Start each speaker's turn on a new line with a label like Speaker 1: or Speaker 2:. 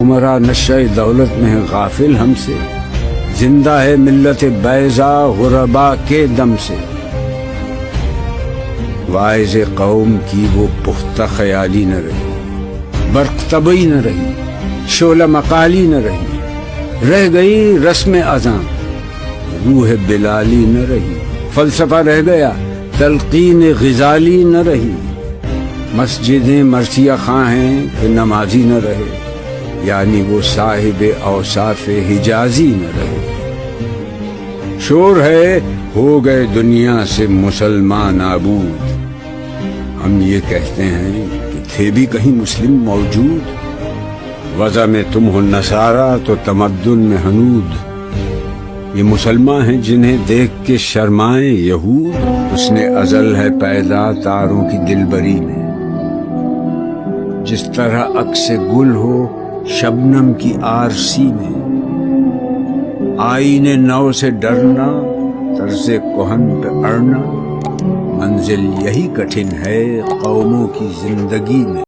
Speaker 1: عمرہ نشہ دولت میں ہے غافل ہم سے، زندہ ہے ملت بیضا غربا کے دم سے۔ واعظ قوم کی وہ پختہ خیالی نہ رہی، برق طبعی نہ رہی، شعلہ مقالی نہ رہی، رہ گئی رسم اذاں، روح بلالی نہ رہی، فلسفہ رہ گیا، تلقین غزالی نہ رہی، مسجدیں مرثیہ خواں ہیں کہ نمازی نہ رہے، یعنی وہ صاحب اوصاف حجازی نہ رہے۔ شور ہے ہو گئے دنیا سے مسلمان نابود، ہم یہ کہتے ہیں کہ تھے بھی کہیں مسلم موجود، وضع میں تم ہو نصارہ تو تمدن میں ہنود، یہ مسلمان ہیں جنہیں دیکھ کے شرمائیں یہود، حسن ازل ہے پیدا تاروں کی دلبری میں، جس طرح عکس گل ہو شبنم کی آرسی میں، آئین نو سے ڈرنا طرز کہن پہ اڑنا، منزل یہی کٹھن ہے قوموں کی زندگی میں۔